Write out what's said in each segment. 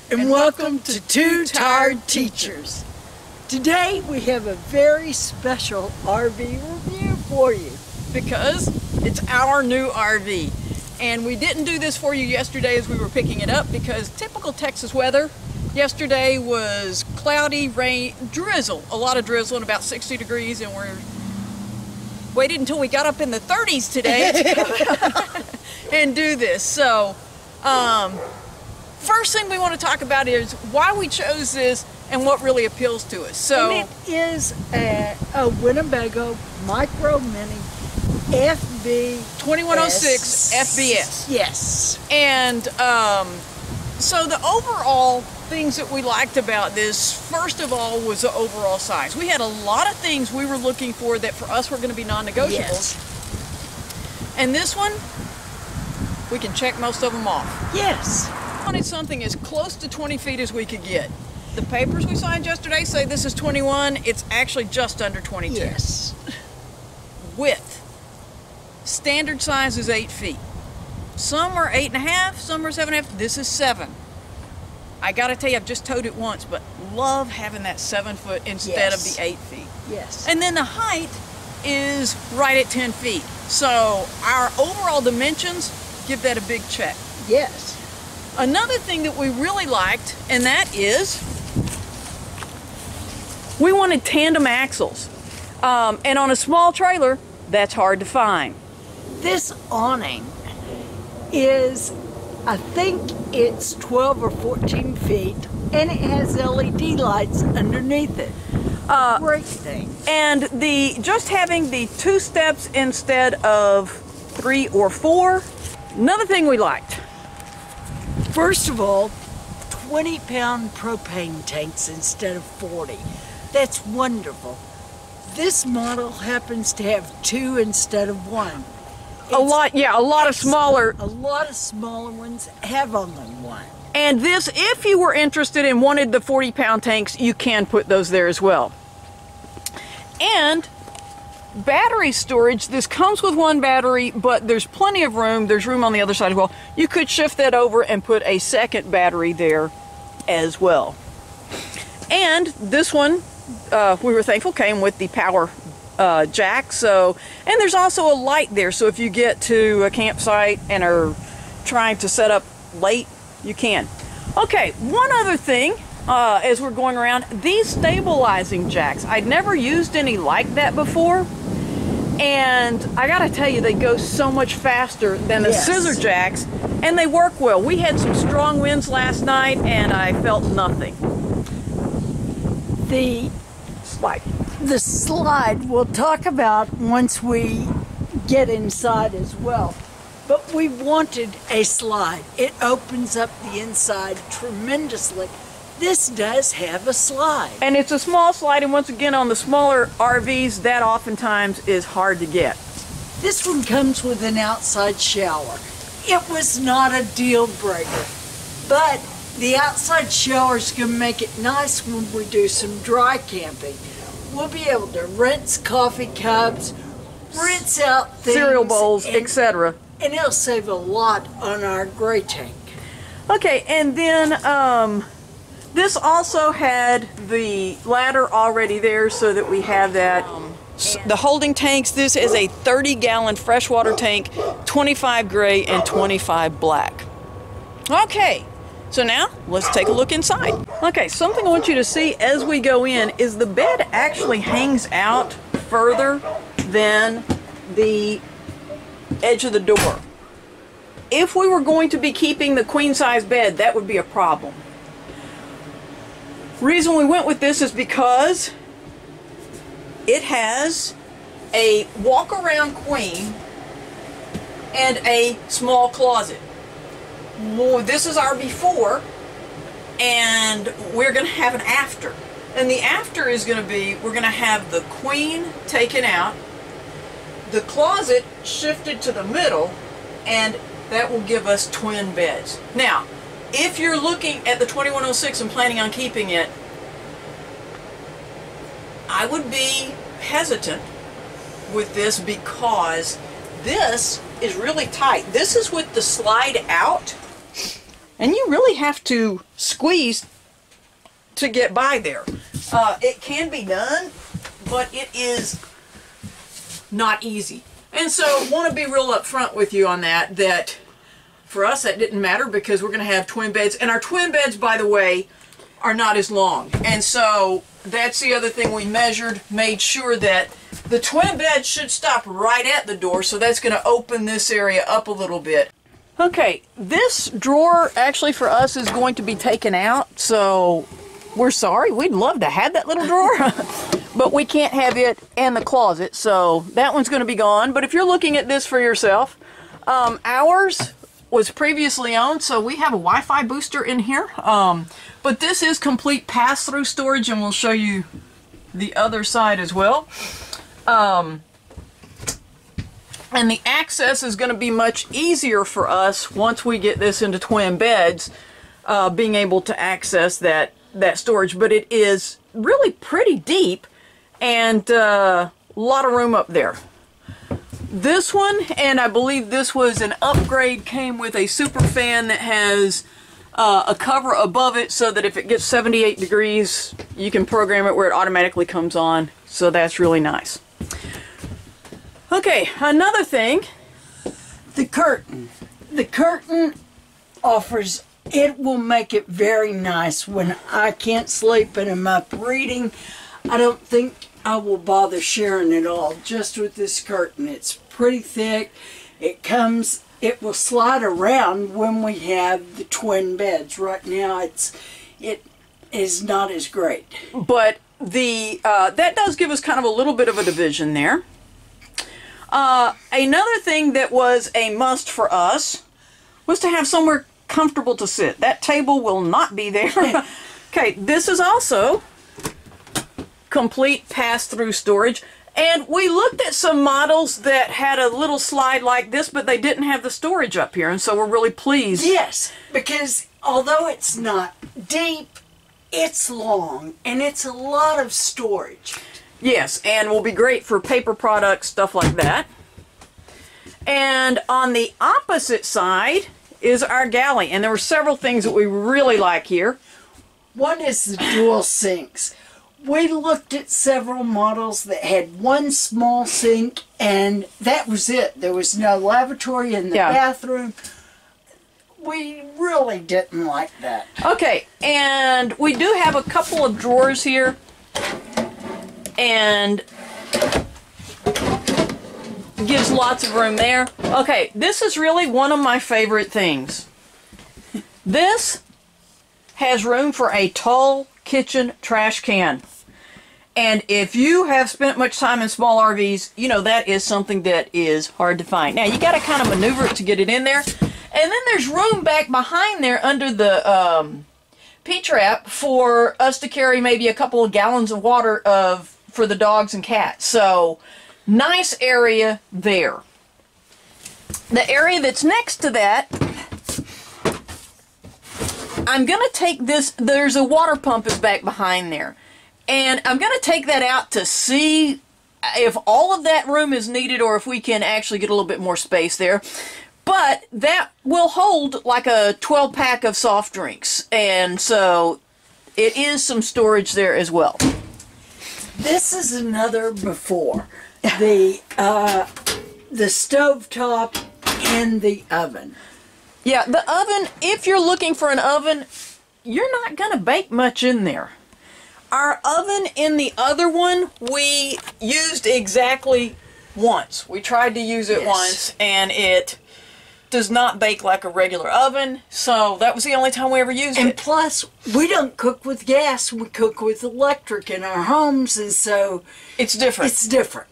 and welcome to Two Tired Teachers. Today we have a very special RV review for you. Because it's our new RV. And we didn't do this for you yesterday as we were picking it up because typical Texas weather. Yesterday was cloudy, rain, drizzle, a lot of drizzle and about 60 degrees, and we're waited until we got up in the 30s today to and do this. So first thing we want to talk about is why we chose this and what really appeals to us. So and it is a Winnebago Micro Minnie FB 2106 FBS. Yes. And so the overall things that we liked about this, first of all, was the overall size. We had a lot of things we were looking for that for us were going to be non-negotiables. Yes. And this one, we can check most of them off. Yes. We wanted something as close to 20 feet as we could get. The papers we signed yesterday say this is 21. It's actually just under 22. Yes. Width. Standard size is 8 feet. Some are 8.5, some are 7.5. This is 7. I gotta tell you, I've just towed it once, but love having that 7 foot instead of the 8 feet. Yes. And then the height is right at 10 feet. So our overall dimensions give that a big check. Yes. Another thing that we really liked, and that is, we wanted tandem axles. And on a small trailer, that's hard to find. This awning is, I think it's 12 or 14 feet, and it has LED lights underneath it. Great thing. And just having the 2 steps instead of 3 or 4, another thing we liked. First of all, 20-pound propane tanks instead of 40. That's wonderful. This model happens to have 2 instead of 1. A lot of smaller. A lot of smaller ones have only 1. And this, if you were interested and wanted the 40-pound tanks, you can put those there as well. And battery storage, this comes with 1 battery, but there's plenty of room. There's room on the other side as well. You could shift that over and put a second battery there as well. And this one, we were thankful, came with the power jack. So, and there's also a light there, so if you get to a campsite and are trying to set up late, you can. Okay, one other thing as we're going around, these stabilizing jacks, I'd never used any like that before, and I gotta tell you, they go so much faster than the scissor jacks, and they work well. We had some strong winds last night and I felt nothing. The slide we'll talk about once we get inside as well. But we wanted a slide. It opens up the inside tremendously. This does have a slide. And it's a small slide, and once again on the smaller RVs, that oftentimes is hard to get. This one comes with an outside shower. It was not a deal breaker, but the outside shower is going to make it nice when we do some dry camping. We'll be able to rinse coffee cups, rinse out things, cereal bowls, etc. And it'll save a lot on our gray tank. Okay, and then this also had the ladder already there so that we have that. The holding tanks, this is a 30-gallon freshwater tank, 25 gray and 25 black. Okay. So now, let's take a look inside. Okay, something I want you to see as we go in is the bed actually hangs out further than the edge of the door. If we were going to be keeping the queen-size bed, that would be a problem. Reason we went with this is because it has a walk-around queen and a small closet. This is our before, and we're going to have an after. And the after is going to be, we're going to have the queen taken out, the closet shifted to the middle, and that will give us twin beds. Now, if you're looking at the 2106 and planning on keeping it, I would be hesitant with this because this is really tight. This is with the slide out. And you really have to squeeze to get by there. It can be done, but it is not easy. And so I want to be real upfront with you on that for us that didn't matter because we're going to have twin beds. And our twin beds, by the way, are not as long. And so that's the other thing we measured, made sure that the twin bed should stop right at the door, so that's going to open this area up a little bit. Okay, this drawer actually for us is going to be taken out, so we're sorry. We'd love to have that little drawer, but we can't have it in the closet, so that one's going to be gone. But if you're looking at this for yourself, ours was previously owned, so we have a Wi-Fi booster in here. But this is complete pass-through storage, and we'll show you the other side as well. And the access is going to be much easier for us once we get this into twin beds, being able to access that storage. But it is really pretty deep and a lot of room up there. This one, and I believe this was an upgrade, came with a super fan that has a cover above it so that if it gets 78 degrees, you can program it where it automatically comes on. So that's really nice. Okay, another thing. The curtain. The curtain offers, it will make it very nice when I can't sleep and I'm up reading. I don't think I will bother sharing it all just with this curtain. It's pretty thick. It will slide around when we have the twin beds. Right now it is not as great. But that does give us kind of a little bit of a division there. Another thing that was a must for us was to have somewhere comfortable to sit. That table will not be there. Okay, this is also complete pass-through storage. And we looked at some models that had a little slide like this, but they didn't have the storage up here, and so we're really pleased. Yes, because although it's not deep, it's long, and it's a lot of storage. Yes, and will be great for paper products, stuff like that. And on the opposite side is our galley, and there were several things that we really like here. One is the dual sinks. We looked at several models that had one small sink, and that was it. There was no lavatory in the bathroom. We really didn't like that. Okay, and we do have a couple of drawers here, and gives lots of room there. Okay, this is really one of my favorite things. This has room for a tall kitchen trash can. And if you have spent much time in small RVs, you know that is something that is hard to find. Now, you got to kind of maneuver it to get it in there. And then there's room back behind there under the P-trap for us to carry maybe a couple of gallons of water for the dogs and cats. So, nice area there. The area that's next to that, I'm going to take this, there's a water pump is back behind there. And I'm going to take that out to see if all of that room is needed or if we can actually get a little bit more space there. But that will hold like a 12-pack of soft drinks. And so it is some storage there as well. This is another before. The stovetop and the oven. Yeah, the oven, if you're looking for an oven, you're not going to bake much in there. Our oven in the other one, we used exactly once. We tried to use it once, and it does not bake like a regular oven, so that was the only time we ever used it. And plus, we don't cook with gas, we cook with electric in our homes, and so it's different. It's different.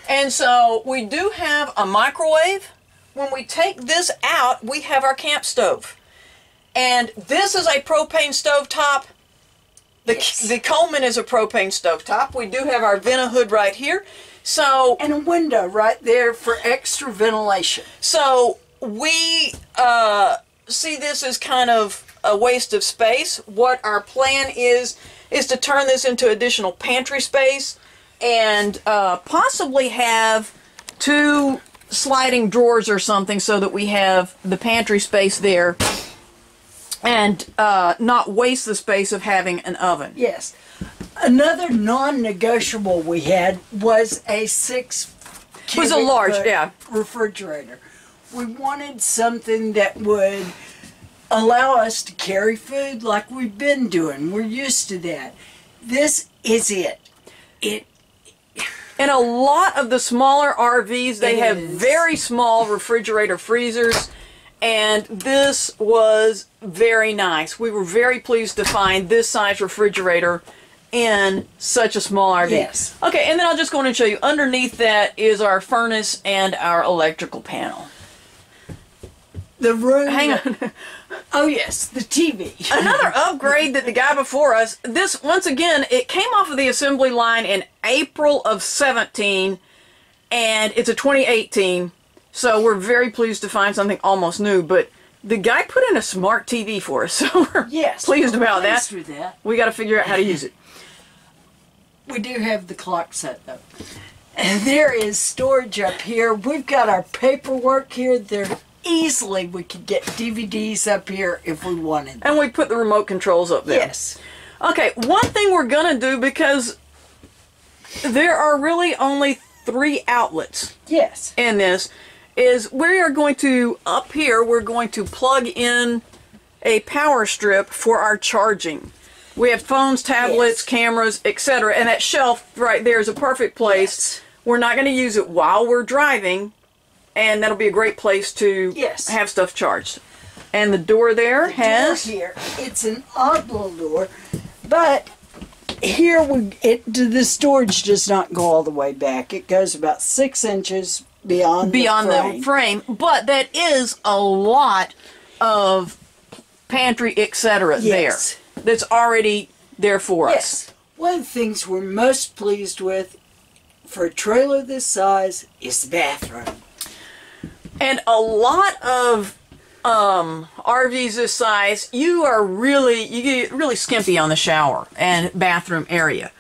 And so we do have a microwave. When we take this out, we have our camp stove. And this is a propane stovetop. The Coleman is a propane stovetop. We do have our vent hood right here. So, and a window right there for extra ventilation. So we see this as kind of a waste of space. What our plan is to turn this into additional pantry space and possibly have 2 sliding drawers or something so that we have the pantry space there and not waste the space of having an oven. Yes. Another non-negotiable we had was a 6 It was a large, yeah, refrigerator. We wanted something that would allow us to carry food like we've been doing. We're used to that. This is it. In a lot of the smaller RVs, they have very small refrigerator freezers, and this was very nice. We were very pleased to find this size refrigerator in such a small RV. Yes. Okay, and then I'll just go in and show you. Underneath that is our furnace and our electrical panel. The room. Hang on. Oh yes, the TV. Another upgrade that the guy before us, this, once again, it came off of the assembly line in April of 17, and it's a 2018, so we're very pleased to find something almost new, but the guy put in a smart TV for us, so we're pleased about that. With that. We got to figure out how to use it. We do have the clock set though. And there is storage up here. We've got our paperwork here. There easily we could get DVDs up here if we wanted. And we put the remote controls up there. Yes. Okay, one thing we're going to do, because there are really only 3 outlets Yes. in this, is we are going to, up here, we're going to plug in a power strip for our charging. We have phones, tablets, cameras, etc. And that shelf right there is a perfect place. We're not going to use it while we're driving, and that'll be a great place to have stuff charged. And the door there has... Door here, it's an odd little door, but here the storage does not go all the way back. It goes about 6 inches beyond the frame. But that is a lot of pantry, etc. there. That's already there for us. One of the things we're most pleased with for a trailer this size is the bathroom. And a lot of RVs this size, you get really skimpy on the shower and bathroom area.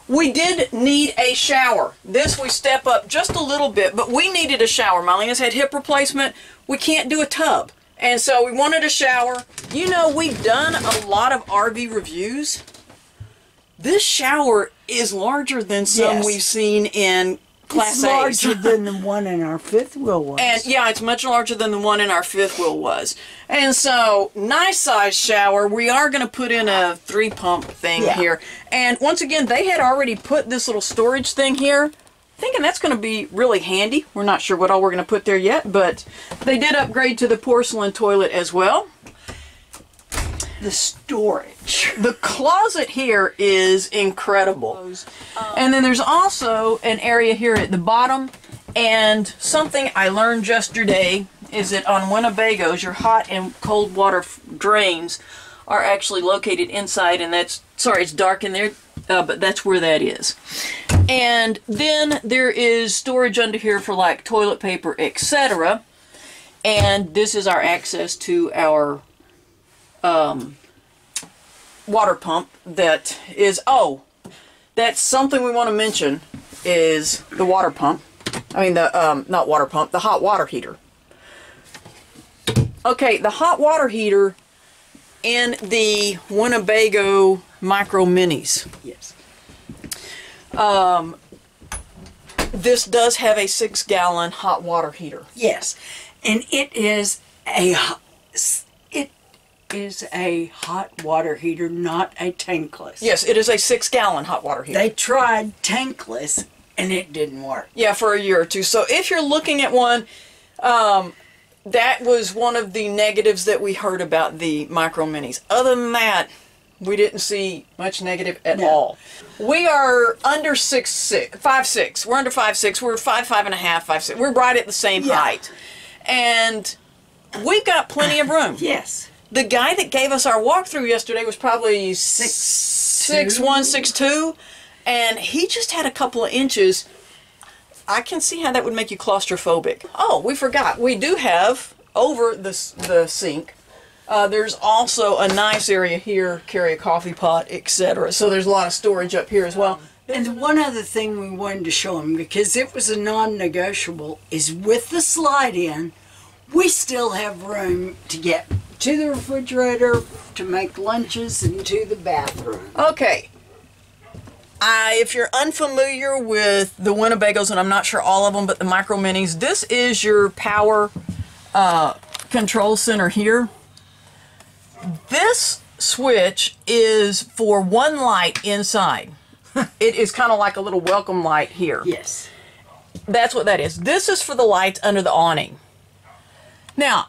We did need a shower. This we step up just a little bit, but we needed a shower. Marlena's had hip replacement. We can't do a tub. And so we wanted a shower. You know, we've done a lot of RV reviews. This shower is larger than some we've seen in Class A. It's larger than the one in our fifth wheel was. And yeah, it's much larger than the one in our fifth wheel was. And so, nice size shower. We are going to put in a 3-pump thing here. And once again, they had already put this little storage thing here. Thinking that's going to be really handy. We're not sure what all we're going to put there yet, but they did upgrade to the porcelain toilet as well. The storage. The closet here is incredible. And then there's also an area here at the bottom, and something I learned yesterday is that on Winnebagos, your hot and cold water drains are actually located inside, and that's, sorry, it's dark in there, but that's where that is. And then there is storage under here for like toilet paper, etc. And this is our access to our water pump that is, that's something we want to mention, is the water pump. I mean, the, not water pump, the hot water heater. Okay, the hot water heater in the Winnebago Micro Minis. Yes. This does have a 6-gallon hot water heater. Yes, and it is a hot water heater, not a tankless. Yes, it is a 6-gallon hot water heater. They tried tankless, and it didn't work. Yeah, for a year or two. So if you're looking at one, that was one of the negatives that we heard about the Micro Minis. Other than that, we didn't see much negative at all. We are under 5'6". We're under 5'6". We're 5'5.5", 5'6". We're right at the same height. And we've got plenty of room. Yes. The guy that gave us our walkthrough yesterday was probably 6'1", 6'2", and he just had a couple of inches. I can see how that would make you claustrophobic. Oh, we forgot. We do have, over the sink, there's also a nice area here, carry a coffee pot, etc. So there's a lot of storage up here as well. And one other thing we wanted to show him, because it was a non-negotiable, is with the slide-in, we still have room to get to the refrigerator to make lunches and to the bathroom. Okay. If you're unfamiliar with the Winnebagos, and I'm not sure all of them, but the Micro Minis, this is your power control center here. This switch is for one light inside. It is kind of like a little welcome light here. Yes. That's what that is. This is for the lights under the awning. Now,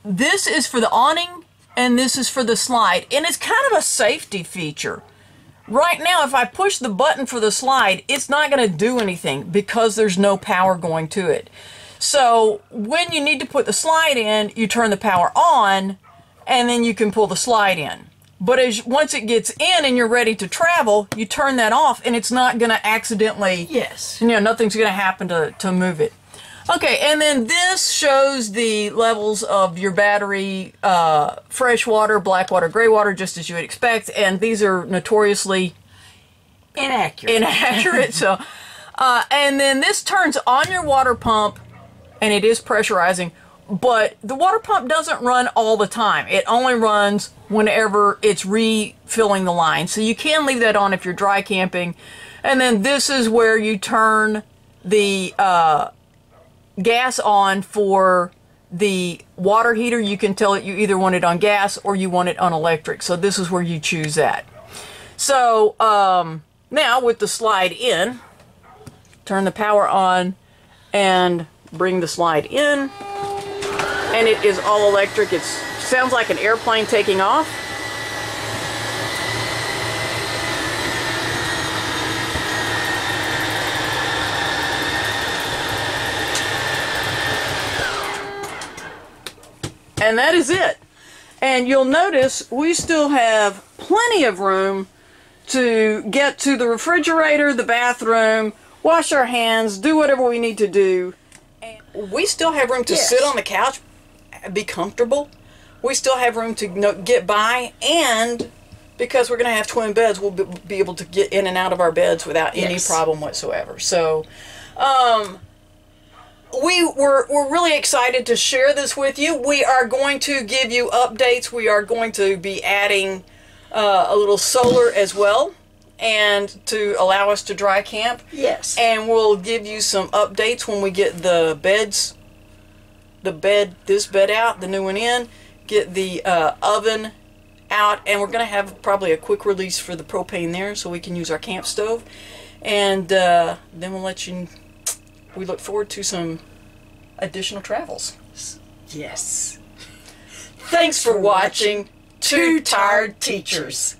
this is for the awning, and this is for the slide, and it's kind of a safety feature. Right now, if I push the button for the slide, it's not going to do anything because there's no power going to it. So when you need to put the slide in, you turn the power on, and then you can pull the slide in. But once it gets in and you're ready to travel, you turn that off, and it's not going to accidentally, yes, nothing's going to happen to move it. Okay, and then this shows the levels of your battery, fresh water, black water, gray water, just as you would expect, and these are notoriously inaccurate. So, and then this turns on your water pump, and it is pressurizing, but the water pump doesn't run all the time. It only runs whenever it's refilling the line. So you can leave that on if you're dry camping. And then this is where you turn the gas on for the water heater. You can tell it you either want it on gas or you want it on electric. So this is where you choose that. So now with the slide in, turn the power on and bring the slide in, and it is all electric. It sounds like an airplane taking off. And that is it. And you'll notice we still have plenty of room to get to the refrigerator, the bathroom, wash our hands, do whatever we need to do. And we still have room to sit on the couch, be comfortable. We still have room to get by, and because we're going to have twin beds, we'll be able to get in and out of our beds without any problem whatsoever. So, we're really excited to share this with you. We are going to give you updates. We are going to be adding a little solar as well, and to allow us to dry camp. Yes. And we'll give you some updates when we get the beds, this bed out, the new one in, get the oven out, and we're going to have probably a quick release for the propane there so we can use our camp stove. And then we'll let you, we look forward to some additional travels. Yes. Thanks for watching Two Tired Teachers.